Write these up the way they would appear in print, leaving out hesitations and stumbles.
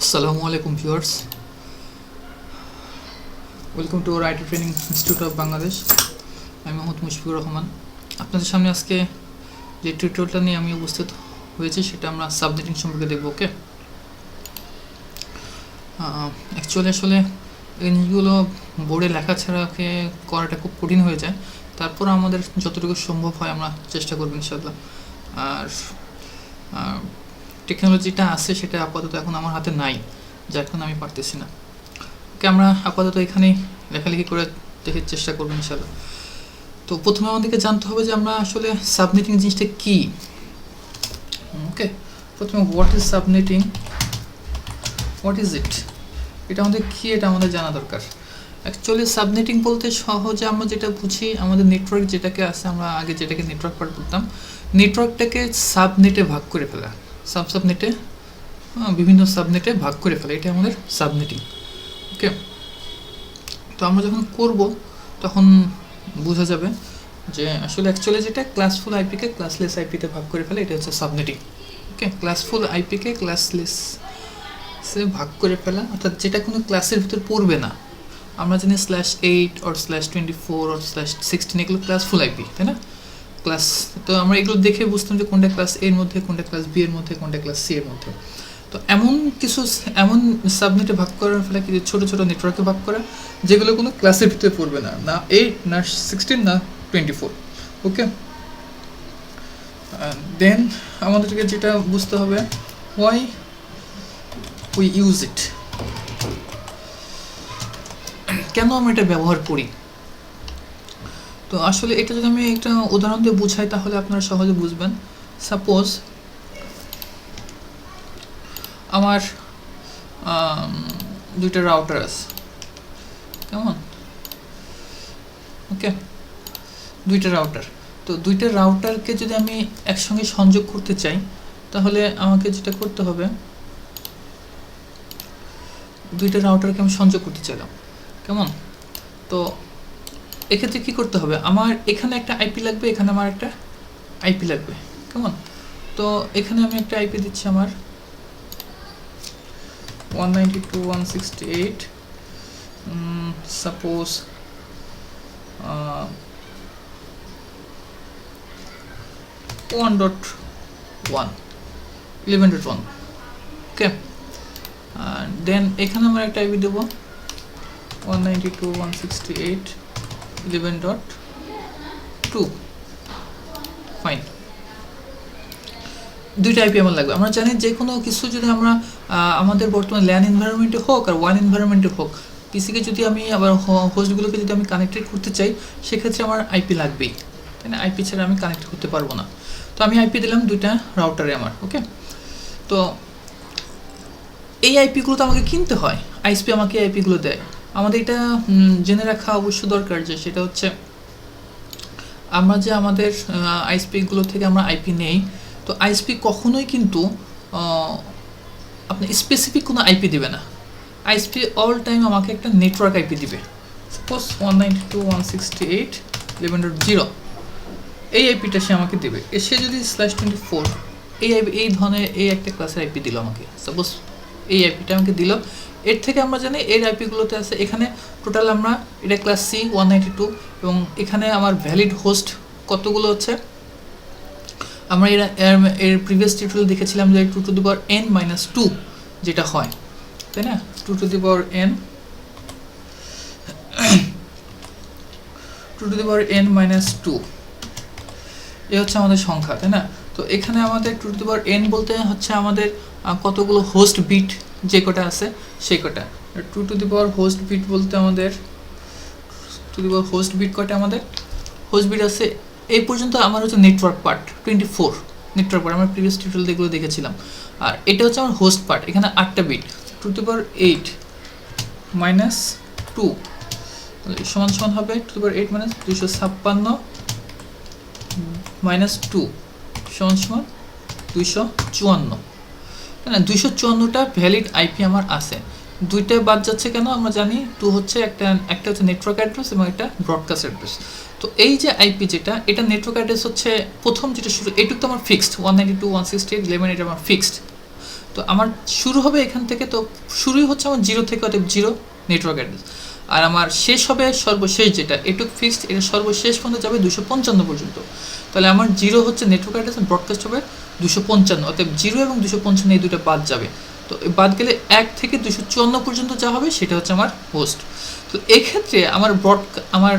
Assalamu alaikum viewers. Welcome to our IT Training Institute of Bangladesh. আমি মোহাম্মদ মুশফিকুর রহমান। আপনাদের সামনে আজকে যে টিউটোরিয়ালটা নিয়ে আমি উপস্থিত হয়েছি সেটা আমরা সাবনেটিং সম্পর্কে দেখব। ওকে, অ্যাকচুয়ালি আসলে এই জিনিসগুলো বোর্ডে লেখা ছাড়াকে করাটা খুব কঠিন হয়ে যায়। তারপর আমাদের যতটুকু সম্ভব হয় আমরা চেষ্টা করব ইনশাআল্লাহ। আর টেকনোলজিটা আছে সেটা আপাতত এখন আমার হাতে নাই, যার কারণে আমি পারতেছি না। ওকে, আমরা আপাতত এখানেই লেখালেখি করে দেখে চেষ্টা করবো ইনশাআল্লাহ। তো প্রথমে আমাদেরকে জানতে হবে যে আমরা আসলে সাবনেটিং জিনিসটা কি। ওকে, প্রথমে what is subnetting, what is it, এটা আমাদের কি, এটা আমাদের জানা দরকার। অ্যাকচুয়ালি সাবনেটিং বলতে সহজে আমরা যেটা বুঝি, আমাদের নেটওয়ার্ক যেটাকে আছে, আমরা আগে যেটাকে নেটওয়ার্ক পার্ট বলতাম, নেটওয়ার্কটাকে সাবনেটে ভাগ করে ফেলা, সাবনেটে বিভিন্ন সাবনেটে ভাগ করে ফেলা, এটা আমাদের সাবনেটিং। ওকে, তো আমরা যখন করব তখন বোঝা যাবে যে আসলে অ্যাকচুয়ালি যেটা ক্লাসফুল আইপিকে ক্লাসলেস আইপিতে ভাগ করে ফেলে, এটা হচ্ছে সাবনেটিং। ওকে, ক্লাসফুল আইপিকে ক্লাসলেসে ভাগ করে ফেলা, অর্থাৎ যেটা কোনো ক্লাসের ভিতর পড়বে না। আমরা জানি /8 or /24 or /16 এগুলো ক্লাসফুল আইপি, তাই না? ক্লাস, তো আমরা এগুলো দেখে বুঝতাম যে কোনটা ক্লাস এর মধ্যে, কোনটা ক্লাস বি এর মধ্যে, কোনটা ক্লাস সি এর মধ্যে। তো এমন কিছু এমন সাবনেটে ভাগ করার ফলে কি ছোটো ছোটো নেটওয়ার্কে ভাগ করা, যেগুলো কোনো ক্লাসের ভিতরে পড়বে না, না 8 না 16 না 24। ওকে, দেন আমাদেরকে যেটা বুঝতে হবে, হোয়াই উই ইউজ ইট, কেন আমরা এটা ব্যবহার করি। তো আসলে এটা যদি আমি একটা উদাহরণ দিয়ে বুঝাই তাহলে আপনারা সহজে বুঝবেন। সাপোজ আমার দুইটা রাউটার আছে, কেমন? ওকে, দুইটা রাউটার, তো দুইটা রাউটারকে যদি আমি একসঙ্গে সংযোগ করতে চাই তাহলে আমাকে যেটা করতে হবে, দুইটা রাউটারকে আমি সংযোগ করতে চাইলাম, কেমন? তো এক্ষেত্রে কী করতে হবে, আমার এখানে একটা আইপি লাগবে, এখানে আমার একটা আইপি লাগবে, কেমন? তো এখানে আমি একটা আইপি দিচ্ছি আমার 192.168, সাপোজ 11.1। ওকে, দেন এখানে আমরা একটা আইপি দেবো 192.168.11.2। ফাইন, দুইটা আইপি আমার লাগবে। আমরা জানি যে কোনো কিছু যদি আমরা আমাদের বর্তমানে ল্যান এনভায়রনমেন্টে হোক আর ওয়ান এনভায়রনমেন্টে হোক, পিসিকে যদি আমি আবার হোস্টগুলোকে যদি আমি কানেক্টেড করতে চাই সেক্ষেত্রে আমার আইপি লাগবেই, তাই না? আইপি ছাড়া আমি কানেক্ট করতে পারবো না। তো আমি আইপি দিলাম দুইটা রাউটারে আমার। ওকে, তো এই আইপিগুলো তো আমাকে কিনতে হয়, আইএসপি আমাকে আইপিগুলো দেয়। আমাদের এটা জেনে রাখা অবশ্য দরকার যে সেটা হচ্ছে আমরা যে আমাদের আইএসপিগুলো থেকে আমরা আইপি নেই, তো আইএসপি কখনোই কিন্তু আপনি স্পেসিফিক কোনো আইপি দেবে না। আইএসপি অল টাইম আমাকে একটা নেটওয়ার্ক আইপি দিবে। সাপোজ 192.168.11.0 এই আইপিটা সে আমাকে দেবে। সে যদি /24 এই ধরনের এই একটা ক্লাসের আইপি দিল আমাকে, সাপোজ এই আইপিটা আমাকে দিল, এর থেকে আমরা জানি এর আইপিগুলোতে আছে, এখানে টোটাল আমরা এটা ক্লাস সি 192, এবং এখানে আমার ভ্যালিড হোস্ট কতগুলো হচ্ছে, আমরা এর প্রিভিয়াস টিউটোরিয়াল দেখেছিলাম যে 2n-2 যেটা হয়, তাই না? 2n-2 এ হচ্ছে আমাদের সংখ্যা, তাই না? তো এখানে আমাদের 2n বলতে হচ্ছে আমাদের কতগুলো হোস্ট বিট যে কটা আছে সেই কটা। 2 হোস্ট বিট বলতে আমাদের হোস্ট বিট কটা, আমাদের হোস্ট বিট আছে এই পর্যন্ত। আমার হচ্ছে নেটওয়ার্ক পার্ট 24 নেটওয়ার্ক পার্ট, আমরা প্রিভিয়াস টিউটোরিয়াল এগুলো দেখেছিলাম। আর এটা হচ্ছে আমার হোস্ট পার্ট, এখানে 8টা বিট। 2^8 - 2 সমান সমান হবে 2^8 - 256 - 2 সমান সমান 254, তাই না? 254টা ভ্যালিড আইপি আমার আছে। দুইটা বাদ যাচ্ছে কেন আমরা জানি, 2 হচ্ছে একটা হচ্ছে নেটওয়ার্ক অ্যাড্রেস এবং একটা ব্রডকাস্ট অ্যাড্রেস। তো এই যে আইপি যেটা, এটা নেটওয়ার্ক অ্যাড্রেস হচ্ছে প্রথম যেটা শুরু, এইটুকু তো আমার ফিক্সড 192.168.11, এটা আমার ফিক্সড। তো আমার শুরু হবে এখান থেকে, তো শুরুই হচ্ছে আমার 0 থেকে, অর্থাৎ 0 নেটওয়ার্ক অ্যাড্রেস। আর আমার শেষ হবে সর্বশেষ যেটা এটুক ফিক্সড, এটা সর্বশেষ পর্যন্ত যাবে 255 পর্যন্ত। তাহলে আমার 0 হচ্ছে নেটওয়ার্ক অ্যাড্রেস, ব্রডকাস্ট হবে 255, অর্থাৎ 0 এবং 255 এই দুটো বাদ যাবে। তো বাদ গেলে 1 থেকে 254 পর্যন্ত যা হবে সেটা হচ্ছে আমার হোস্ট। তো এক্ষেত্রে আমার আমার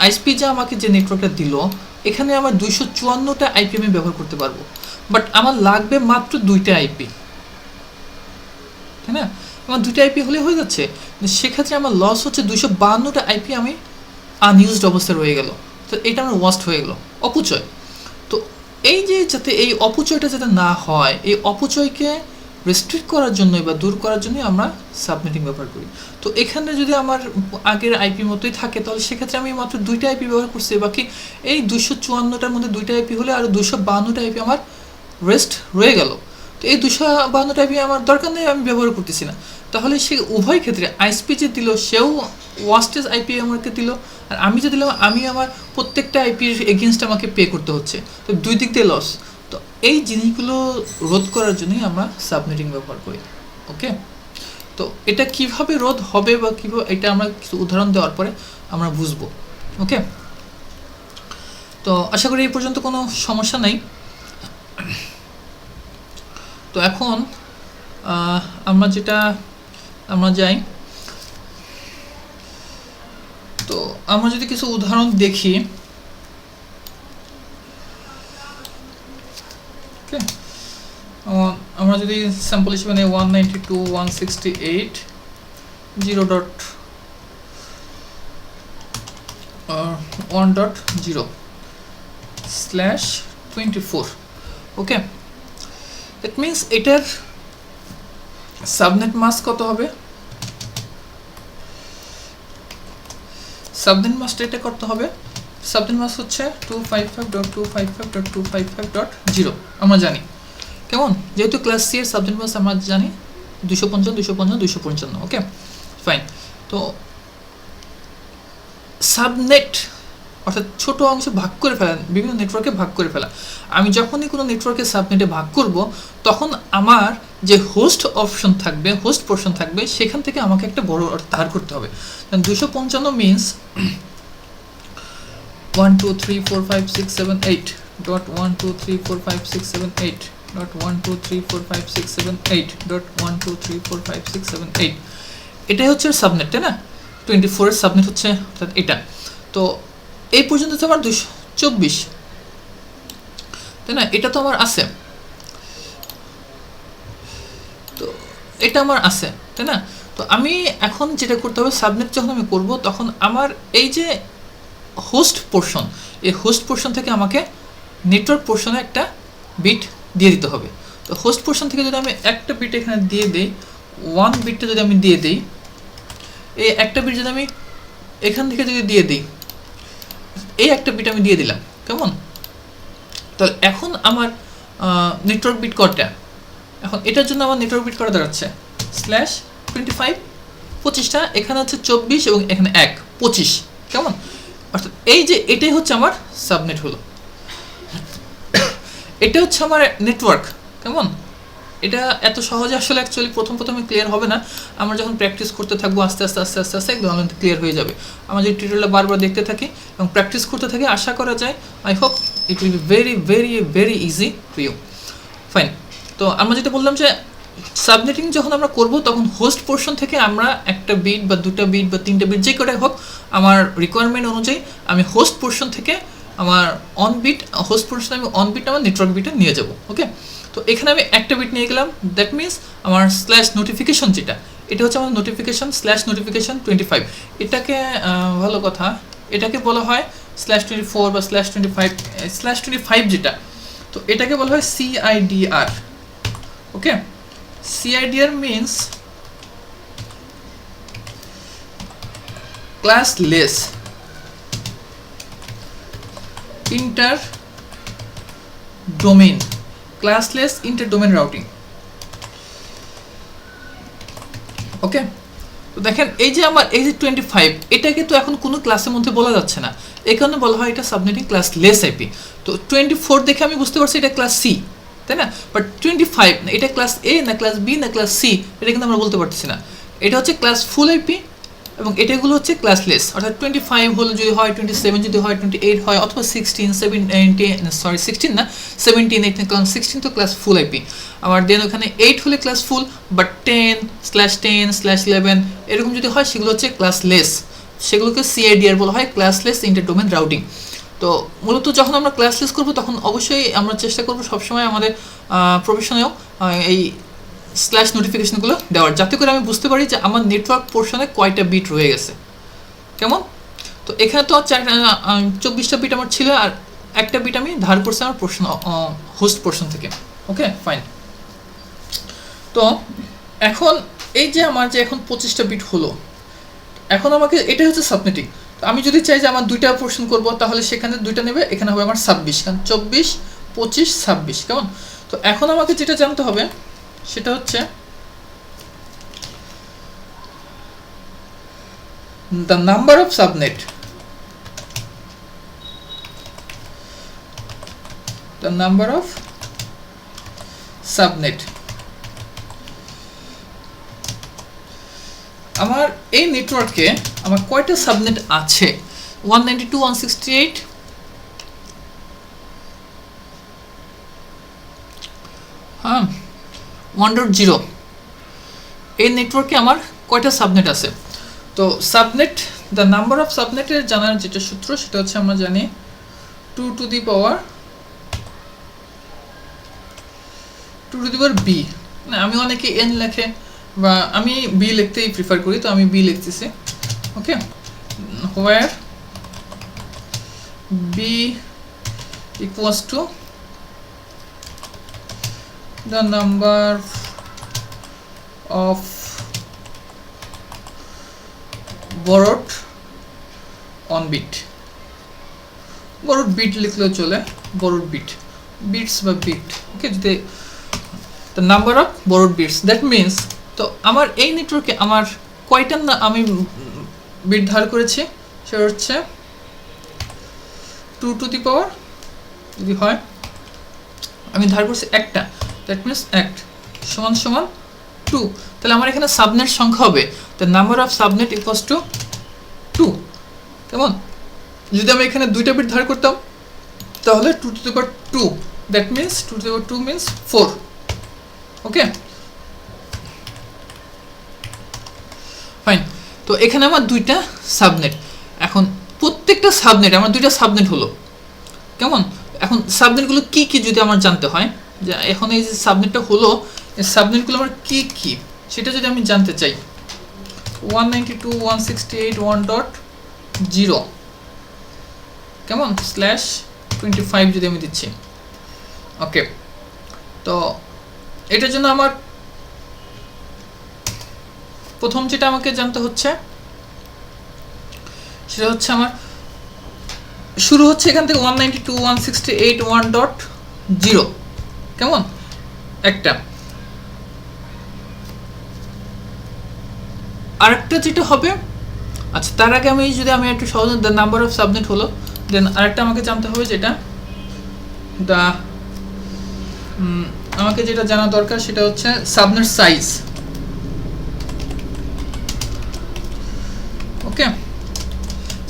আইএসপি যা আমাকে যে নেটওয়ার্কটা দিল, এখানে আমার 254টা আইপি আমি ব্যবহার করতে পারবো, বাট আমার লাগবে মাত্র 2টা আইপি, তাই না? আমার 2টা আইপি হলে হয়ে যাচ্ছে। সেক্ষেত্রে আমার লস হচ্ছে 252টা আইপি আমি আনইউজড অবস্থায় রয়ে গেল। তো এটা আমার ওয়াস্ট হয়ে গেল, অপচয়। তো এই যে যাতে এই অপচয়টা যাতে না হয়, এই অপচয়কে রেস্ট্রিক্ট করার জন্যই বা দূর করার জন্যই আমরা সাবনেটিং ব্যবহার করি। তো এখানে যদি আমার আগের আইপি মতোই থাকে, তাহলে সেক্ষেত্রে আমি মাত্র 2টা আইপি ব্যবহার করছি, বাকি এই 254টার মধ্যে 2টা আইপি হলে আর 252টা আইপি আমার রেস্ট রয়ে গেল। তো এই 252টা আইপি আমার দরকার নেই, আমি ব্যবহার করতেছি না। তাহলে সে উভয় ক্ষেত্রে আইএসপি যে দিল সেও ওয়াস্টেজ আইপি আমাকে দিল, আর আমি যে দিলাম আমি আমার প্রত্যেকটা আইপির এগেনস্ট আমাকে পে করতে হচ্ছে। তো দুই দিক দিয়ে লস। তো এই জিনিসগুলো রোধ করার জন্যই আমরা সাবনেটিং ব্যবহার করি। ওকে, তো এটা কিভাবে রোধ হবে বা কীভাবে, এটা আমরা কিছু উদাহরণ দেওয়ার পরে আমরা বুঝবো। ওকে, তো আশা করি এই পর্যন্ত কোনো সমস্যা নেই। তো এখন আমরা যাই, তো আমরা যদি কিছু উদাহরণ দেখি, ওকে, আমরা যদি স্যাম্পল হিসেবে নেই 192.168.0.1.0/24, ওকে। দ্যাট মিনস এটার সাবনেট মাস্ক কত হবে? সাবনেট মাস্কটা এটা করতে হবে, সাবনেট মাস্ক হচ্ছে 255.255.255.0 আমরা জানি, কেমন? যেহেতু ক্লাস সি এর সাবনেট মাস্ক আমরা জানি 255, ওকে ফাইন। তো সাবনেট অর্থাৎ ছোট অংশে ভাগ করে ফেলা, বিভিন্ন নেটওয়ার্কে ভাগ করে ফেলা। আমি যখনই কোনো নেটওয়ার্কে সাবনেটে ভাগ করব, তখন আমার যে হোস্ট অপশন থাকবে, হোস্ট পোর্শন থাকবে, সেখান থেকে আমাকে একটা বড় ধার করতে হবে। 255 মিনস 1234567 8.1234567 8.1234567 8.1234567 8, এটাই হচ্ছে সাবনেট, তাই না? 24 এর সাবনেট হচ্ছে অর্থাৎ এটা। তো এই পর্যন্ত তো আমার 224, তাই না? এটা তো আমার আছে, তো এটা আমার আছে, তাই না? তো আমি এখন যেটা করতে হবে, সাবনেট যখন আমি করব, তখন আমার এই যে হোস্ট পোর্শন, এই হোস্ট পোর্শন থেকে আমাকে নেটওয়ার্ক পোর্শনে একটা বিট দিয়ে দিতে হবে। তো হোস্ট পোর্শন থেকে যদি আমি একটা বিট এখানে দিয়ে দিই, 1 বিটটা যদি আমি দিয়ে দিই, এই একটা বিট যদি আমি এখান থেকে যদি দিয়ে দিই, এই একটা বিট আমি দিয়ে দিলাম, কেমন? তাহলে এখন আমার নেটওয়ার্ক বিট কটা? এখন এটার জন্য আমার নেটওয়ার্ক বিট করা দাঁড়াচ্ছে /25, 25টা, এখানে হচ্ছে 24 এবং এখানে 1, 25, কেমন? অর্থাৎ এই যে এটাই হচ্ছে আমার সাবনেট হলো, এটা হচ্ছে আমার নেটওয়ার্ক, কেমন? এটা এত সহজে আসলে অ্যাকচুয়ালি প্রথমে ক্লিয়ার হবে না। আমরা যখন প্র্যাকটিস করতে থাকবো আস্তে আস্তে একদম আমাদের ক্লিয়ার হয়ে যাবে। আমরা যদি টিউটোরিয়ালটা বারবার দেখতে থাকি এবং প্র্যাকটিস করতে থাকি, আশা করা যায়, I hope it will be very very very easy to you. Fine, তো আমরা যেটা বললাম যে সাবনেটিং যখন আমরা করব, তখন হোস্ট পোর্শন থেকে আমরা একটা বিট বা 2টা বিট বা 3টা বিট যে কটাই হোক, আমার রিকোয়ারমেন্ট অনুযায়ী আমি হোস্ট পোর্শন থেকে আমার অন বিট, হোস্ট পোর্শন আমি অন বিট আমার নেটওয়ার্ক বিটে নিয়ে যাব। ওকে, তো এখানে আমি একটা বিট নিয়ে গেলাম, দ্যাট মিনস আমার /নোটিফিকেশন যেটা, এটা হচ্ছে আমার নোটিফিকেশন /নোটিফিকেশন 25। এটাকে ভালো কথা, এটাকে বলা হয় /24 বা /25 যেটা, তো এটাকে বলা হয় CIDR। Okay, CIDR means classless inter domain, classless inter domain routing. Okay, তো দেখেন এই যে আমার এই যে 25, এটাকে তো এখন কোনো ক্লাসের মধ্যে বলা যাচ্ছে না, এই কারণে বলা হয় এটা সাবনেটিং ক্লাসলেস আইপি। তো 24 দেখে আমি বুঝতে পারছি এটা ক্লাস সি, তাই না? বাট 25 এটা ক্লাস এ না ক্লাস বি না ক্লাস সি, এটা কিন্তু আমরা বলতে পারতেছি না। এটা হচ্ছে ক্লাস ফুল আইপি এবং এটাগুলো হচ্ছে ক্লাসলেস, অর্থাৎ 25 হলো যদি হয়, 27 যদি হয়, 28 হয়, অথবা 16, 16 না 17, 18, কারণ 16 তো ক্লাস ফুল আইপি। আবার দেন ওখানে 8 হলে ক্লাস ফুল, বাট 10/10/11 এরকম যদি হয় সেগুলো হচ্ছে ক্লাসলেস, সেগুলোকে সিআইডিআর বলা হয়, ক্লাসলেস ইন্টার ডোমেন রাউটিং। তো মূলত যখন আমরা ক্লাসলেস করবো তখন অবশ্যই আমরা চেষ্টা করবো সবসময় আমাদের প্রফেশনেও এই স্ল্যাশ নোটিফিকেশনগুলো দেওয়ার, যাতে করে আমি বুঝতে পারি যে আমার নেটওয়ার্ক পোর্শনে কয়টা বিট রয়ে গেছে। কেমন? তো এখানে তো 24টা বিট আমার ছিল, আর একটা বিট আমি ধার করছি আমার পোর্শন, হোস্ট পোর্শন থেকে। Okay fine. তো এখন এই যে আমার যে এখন 25টা বিট হলো, এখন আমাকে এটা হচ্ছে সাবনেটিং। তো আমি যদি চাই যে আমার 2টা পোর্শন করব, তাহলে সেখানে 2টা নেবে, এখানে হবে আমার 26, কারণ 24, 25, 26। কেমন? তো এখন আমাকে যেটা জানতে হবে সেটা হচ্ছে the number of subnet, the number of subnet। আমার এই নেটওয়ার্কে আমার কয়টা সাবনেট আছে? 192.168, হ্যাঁ 1.0, এই নেটওয়ার্কে আমার কয়টা সাবনেট আছে? তো সাবনেট, দ্য নাম্বার অফ সাবনেটের জানার যেটা সূত্র সেটা হচ্ছে আমরা জানি 2 to the power b, না আমি অনেকে n লেখে, বা আমি বি লিখতেই প্রিফার করি, তো আমি বি লিখতেছি। Okay, where B equals to the number of borrowed on bit, borrowed bit লিখলেও চলে, borrowed bits বা bit। ওকে, যদি the number of borrowed bits, that means তো আমার এই নেটওয়ার্কে আমার কয়টা আমি বিট ধার করেছি, সেটা হচ্ছে 2 to the power যদি হয় আমি ধার করছি একটা, দ্যাট মিনস একটা সমান সমান 2, তাহলে আমার এখানে সাবনেট সংখ্যা হবে the number of subnet equals to 2। কেমন? যদি আমি এখানে 2টা বিট ধার করতাম তাহলে 2 to the power 2, that means 2 to the power 2 means 4। Okay fine. তো এখানে আমার 2টা সাবনেট, এখন প্রত্যেকটা সাবনেট আমার 2টা সাবনেট হলো। কেমন? এখন সাবনেটগুলো কি কি যদি আমার জানতে হয়, যে এখন এই যে সাবনেটটা হলো, এই সাবনেটগুলো আমার কি কি সেটা যদি আমি জানতে চাই, 192.168.1.0 কেমন /25 যদি আমি দিচ্ছি। ওকে, তো এটার জন্য আমার প্রথম যেটা আমাকে জানতে হচ্ছে সেটা হচ্ছে আমার শুরু হচ্ছে এখান থেকে 192.168.1.0। কেমন? একটা আরেকটা যেটা হবে, আচ্ছা তার আগে আমি যদি আমি একটু সহজ, দ্য নাম্বার অফ সাবনেট হলো, দেন আরেকটা আমাকে জানতে হবে যেটা আমাকে যেটা জানা দরকার সেটা হচ্ছে সাবনেট সাইজ। ওকে,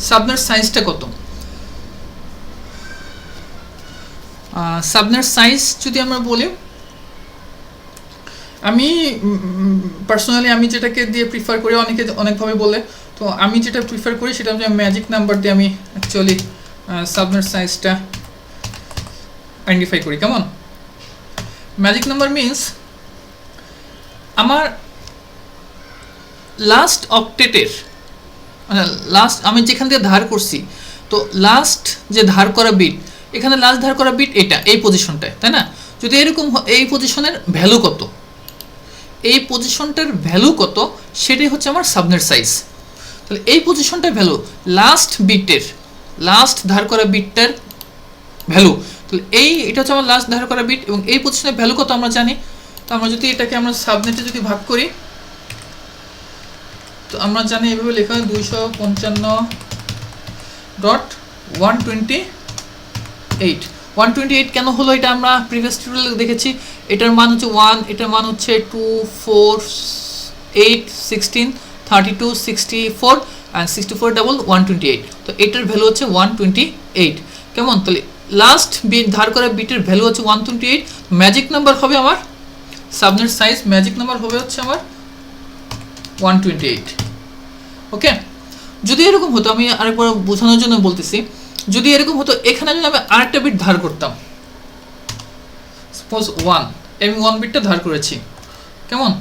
সাবনেট সাইজটা কত? সাবনেট সাইজ যদি আমরা বলি, আমি পার্সোনালি আমি যেটাকে দিয়ে প্রিফার করি, অনেকে অনেকভাবে বলে, তো আমি যেটা প্রিফার করি সেটা হচ্ছে ম্যাজিক নাম্বার দিয়ে আমি অ্যাকচুয়ালি সাবনেট সাইজটা আইডেন্টিফাই করি। কেমন? ম্যাজিক নাম্বার মিনস আমার লাস্ট অক্টেটের, মানে লাস্ট আমি যেখান থেকে ধার করছি, তো লাস্ট যে ধার করা বিট, এখানে লাস্ট ধার করা বিট এটা এই পজিশনটায়, তাই না? যদি এরকম এই পজিশনের ভ্যালু কত, এই পজিশনটার ভ্যালু কত, সেটাই হচ্ছে আমার সাবনেট সাইজ। তাহলে এই পজিশনটার ভ্যালু, লাস্ট বিটের, লাস্ট ধার করা বিটটার ভ্যালু, তাহলে এটা হচ্ছে আমার লাস্ট ধার করা বিট, এবং এই পজিশনের ভ্যালু কত আমরা জানি। তো আমরা যদি এটাকে আমরা সাবনেটে যদি ভাগ করি, তো আমরা জানি এভাবে লেখা হয় 255.128, 128 কেন হলো এটা আমরা প্রিভিয়াস টিউটোরিয়ালে দেখেছি। এটার মান হচ্ছে 1, এটার মান হচ্ছে 2, 4, 8, 16, 32, 64 অ্যান্ড 64 ডাবল 128। তো এটার ভ্যালু হচ্ছে 128। কেমন? তাহলে লাস্ট বিট ধার করা বিটের ভ্যালু হচ্ছে 128। ম্যাজিক নাম্বার হবে আমার সাবনেট সাইজ, ম্যাজিক নাম্বার হবে হচ্ছে আমার 128। ওকে, যদি এরকম হতো, আমি আরেকবার বোঝানোর জন্য বলতেছি, যদি এরকম হতো এখানে যদি আমি আরেকটা বিট ধার করতাম, সাপোজ 1, আমি 1 বিটটা ধার করেছি। কেমন?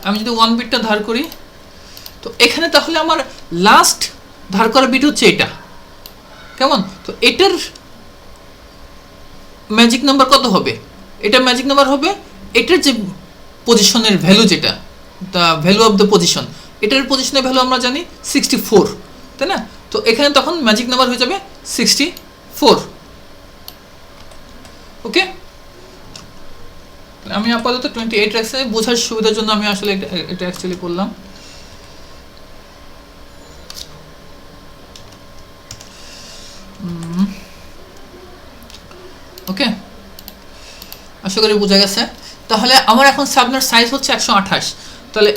আমি যদি 1 বিটটা ধার করি, তো এখানে তাহলে আমার লাস্ট ধার করা বিট হচ্ছে এটা। কেমন? তো এটার ম্যাজিক নাম্বার কত হবে? এটা ম্যাজিক নাম্বার হবে এটার যে পজিশনের ভ্যালু, যেটা the value of the position, এটার পজিশনের ভ্যালু আমরা জানি 64, তাই না? তো এখানে তখন ম্যাজিক নাম্বার হয়ে যাবে 64। ওকে, আমি আপাতত 28 রাখছি, বোঝার সুবিধার জন্য আমি আসলে এটা অ্যাকচুয়ালি করলাম। ওকে, আশা করি বোঝা গেছে। তাহলে আমার এখন সাবনেট সাইজ হচ্ছে 128। তাহলে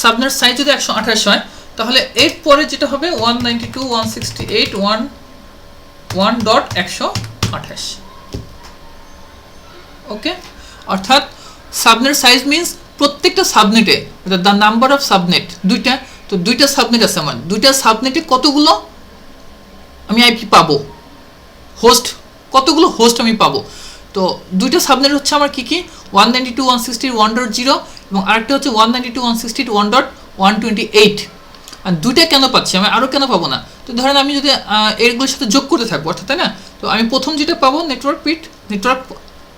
সাবনেট সাইজ যদি 128 হয়, তাহলে এর পরে যেটা হবে 192.168.1.128। ওকে, অর্থাৎ সাবনেট সাইজ মিন্স প্রত্যেকটা সাবনেটে, দ্য নাম্বার অফ সাবনেট, দুইটা, তো দুইটা সাবনেট আছে আমার, দুইটা সাবনেটে কতগুলো আমি আইপি পাবো, হোস্ট কতগুলো হোস্ট আমি পাবো। তো দুইটা সাবনেট হচ্ছে আমার কি কি, 192.168.1.0 এবং আরেকটা হচ্ছে 192.168.128। আর দুইটা কেন পাচ্ছি, আমি আরও কেন পাবো না? তো ধরেন আমি যদি এরগুলোর সাথে যোগ করতে থাকবো, অর্থাৎ, তাই না? তো আমি প্রথম যেটা পাবো নেটওয়ার্ক পিট, নেটওয়ার্ক,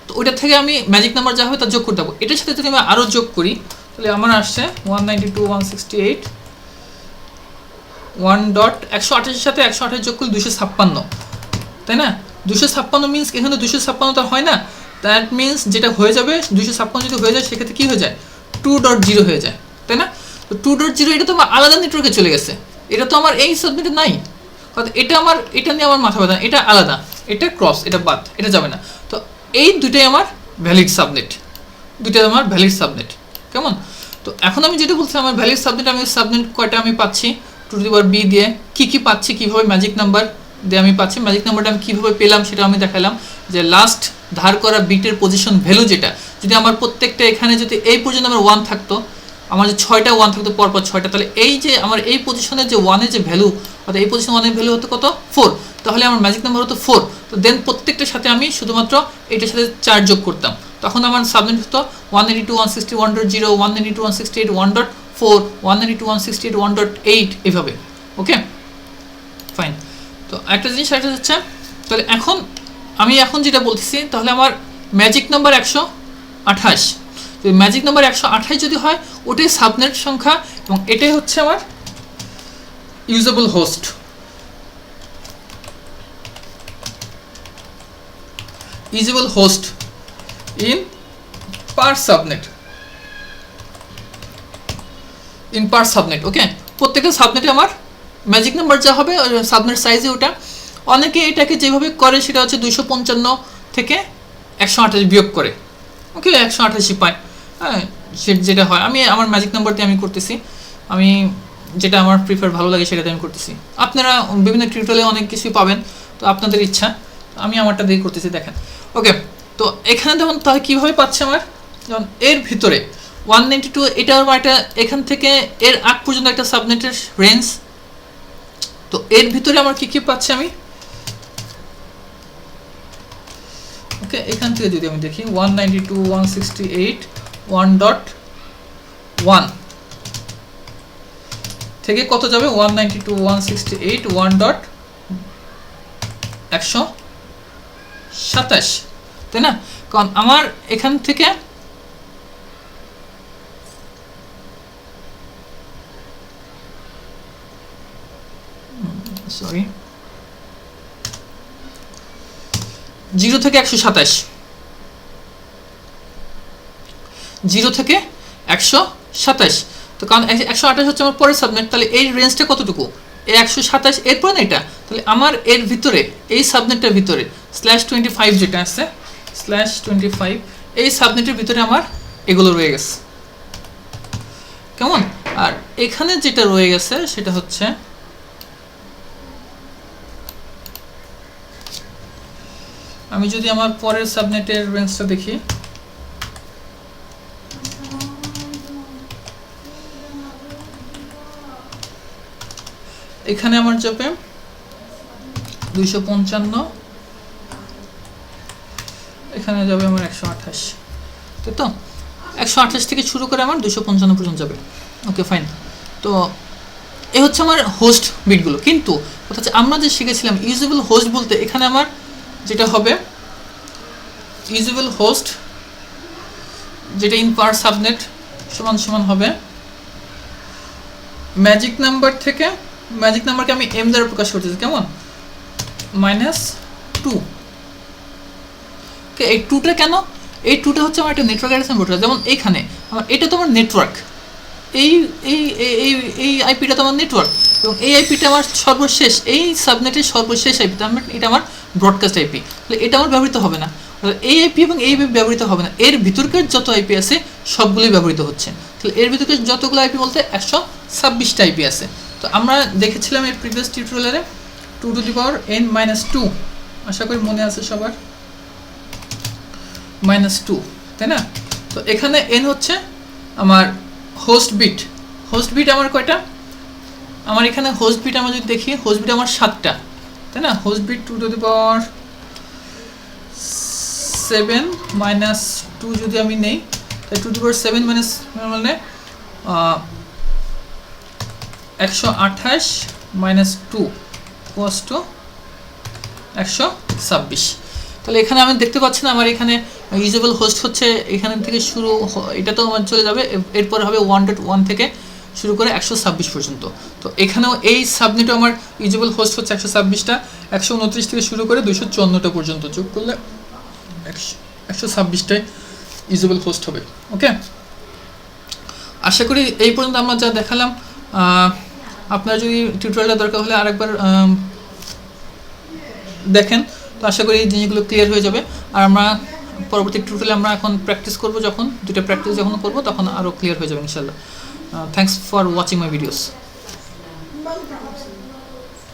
তো ওইটা থেকে আমি ম্যাজিক নাম্বার যা হবে তা যোগ করতে পারবো। এটার সাথে যদি আমি আরও যোগ করি, তাহলে আমার আসছে 192.168.1.128 সাথে 128 যোগ করলে 256, তাই না? 256 মিনস এখানে 256 তো হয় না, দ্যাট মিনস যেটা হয়ে যাবে 256 যদি হয়ে যায় সেক্ষেত্রে কী হয়ে যায়, 2.0 হয়ে যায়, তাই না? তো 2.0 এটা তো আমার আলাদা নেটওয়ার্কে চলে গেছে, এটা তো আমার এই সাবনেটে নাই, অর্থাৎ এটা আমার, এটা নিয়ে আমার মাথা ব্যথা, এটা আলাদা, এটা ক্রস, এটা বাদ, এটা যাবে না। তো এই দুইটাই আমার ভ্যালিড সাবনেট, দুইটাই আমার ভ্যালিড সাবনেট। কেমন? তো এখন আমি যেটা বলছি, আমার ভ্যালিড সাবনেট, আমি সাবনেট কয়টা আমি পাচ্ছি, two to the power B দিয়ে কী কী পাচ্ছি, কীভাবে ম্যাজিক নাম্বার দিয়ে আমি পাচ্ছি, ম্যাজিক নাম্বারটা আমি কীভাবে পেলাম সেটা আমি দেখালাম। যে লাস্ট ধার করা বিটের পজিশন ভ্যালু যেটা, যদি আমার প্রত্যেকটা এখানে যদি এই পর্যন্ত আমার 1 থাকতো, আমার যে 6টা 1 থাকতো পরপর 6টা, তাহলে এই যে আমার এই পজিশনের যে 1-এর যে ভ্যালু, অর্থাৎ এই পজিশন 1-এর ভ্যালু হতো কত, 4, তাহলে আমার ম্যাজিক নাম্বার হতো 4। তো দেন প্রত্যেকটার সাথে আমি শুধুমাত্র এটার সাথে 4 যোগ করতাম, তখন আমার সাবনেট হতো 192.168.1.0, 192.168.1.4, 192.168.1.8, এইভাবে। ওকে, ফাইন। তো একটা জিনিস একটা হচ্ছে, তাহলে এখন আমি এখন যেটা বলতেছি, তাহলে আমার ম্যাজিক নাম্বার 128, তো ম্যাজিক নাম্বার 128 যদি হয়, ওটাই সাবনেট সংখ্যা এবং এটাই হচ্ছে আমার usable host. Usable host in per subnet, in per subnet. Okay, প্রত্যেকটা সাবনেটে আমার ম্যাজিক নাম্বার যা হবে সাবনেট সাইজে ওটা, অনেকে এটাকে যেভাবে করে সেটা হচ্ছে 255 থেকে 128 বিয়োগ করে, ওকে, 188 পায়। হ্যাঁ, যেটা হয়, আমি আমার ম্যাজিক নাম্বার দিয়ে আমি করতেছি, আমি যেটা আমার প্রিফার ভালো লাগে সেটাতে আমি করতেছি। আপনারা বিভিন্ন টিউটোরিয়ালে অনেক কিছুই পাবেন, তো আপনাদের ইচ্ছা, আমি আমারটা দিয়ে করতেছি, দেখেন। ওকে, তো এখানে যেমন তাহলে কীভাবে পাচ্ছে আমার, যেমন এর ভিতরে 192, এটা একটা এখান থেকে এর আগ পর্যন্ত একটা সাবনেটের রেঞ্জ, তো এর ভিতরে আমার কী কী পাচ্ছি আমি, ওকে, এখান থেকে যদি আমি দেখি 192.168.1.1 থেকে কত যাবে, 192.168.1.127, তাই না? কারণ আমার এখান থেকে সরি 0 থেকে 127, 0 থেকে 127, তো কারণ 128 হচ্ছে আমার পরের সাবনেট, তাহলে এই রেঞ্জটা কতটুকু, এই 127 এরপর না এটা, তাহলে আমার এর ভিতরে এই সাবনেটটার ভিতরে /25 যেটা আছে /25 এই সাবনেটের ভিতরে আমার এগুলো রয়ে গেছে, কেমন? আর এখানে যেটা রয়ে গেছে সেটা হচ্ছে আমি যদি আমার পরের সাবনেটের রেঞ্জটা দেখি, এখানে আমার যাবে 255, এখানে যাবে আমার 128, তাই তো 128 থেকে শুরু করে আমার 255 পর্যন্ত যাবে। Okay fine. তো এ হচ্ছে আমার হোস্ট বিটগুলো, কিন্তু কথা হচ্ছে আমরা যে শিখেছিলাম ইউজেবল হোস্ট বলতে এখানে আমার যেটা হবে ইউজেবল হোস্ট যেটা ইন পার সাবনেট সমান সমান হবে ম্যাজিক নাম্বার থেকে, ম্যাজিক নাম্বারকে আমি এম দ্বারা প্রকাশ করতেছি, কেমন -2। ওকে, এই 2টা কেন? এই 2টা হচ্ছে আমার একটা নেটওয়ার্ক অ্যাড্রেস নাম্বার, যেমন এইখানে আমার এটা তো আমার নেটওয়ার্ক, এই এই এই এই আইপিটা তো আমার নেটওয়ার্ক, এবং এই আইপিটা আমার সর্বশেষ এই সাবনেটের সর্বশেষ আইপি, তার মানে এটা আমার ব্রডকাস্ট আইপি, তাহলে এটা আমার ব্যবহৃত হবে না, এই আইপি এবং এই আইপি ব্যবহৃত হবে না, এর ভিতরকার যত আইপি আছে সবগুলোই ব্যবহৃত হচ্ছে। তাহলে এর ভিতরকার যতগুলো আইপি বলতে 126টা আইপি আছে। তো আমরা দেখেছিলাম এর প্রিভিয়াস টিউটোরিয়ালে 2n-2, আশা করি মনে আছে সবার, -2, তাই না? তো এখানে n হচ্ছে আমার হোস্ট বিট, হোস্ট বিট আমার কয়টা? আমার এখানে হোস্ট বিট আমরা যদি দেখি, হোস্ট বিট আমার 7টা, তাই না? হোস্ট বিট 2^7 - 2 যদি আমি নেই, তাই 2^7 মানে 128 - 2 = 126। তাহলে এখানে আমি দেখতে পাচ্ছি না আমার এখানে ইউজেবল হোস্ট হচ্ছে এখান থেকে শুরু, এটা তো আমার চলে যাবে, এরপর হবে 1.1 থেকে শুরু করে 126 পর্যন্ত। তো এখানেও এই সাবনেটও আমার ইউজেবল হোস্ট হচ্ছে 126টা, 129 থেকে শুরু করে 254টা পর্যন্ত, যোগ করলে 126টাই ইউজেবল হোস্ট হবে। ওকে, আশা করি এই পর্যন্ত আমরা যা দেখালাম, আপনার যদি টিউটোরিয়ালটা দরকার হলে আরেকবার দেখেন, তো আশা করি এই জিনিসগুলো ক্লিয়ার হয়ে যাবে। আর আমরা পরবর্তী টিউটোরিয়ালে আমরা এখন প্র্যাকটিস করব, যখন দুটো প্র্যাকটিস যখন করব তখন আরও ক্লিয়ার হয়ে যাবে ইনশাআল্লাহ। Thanks for watching my videos.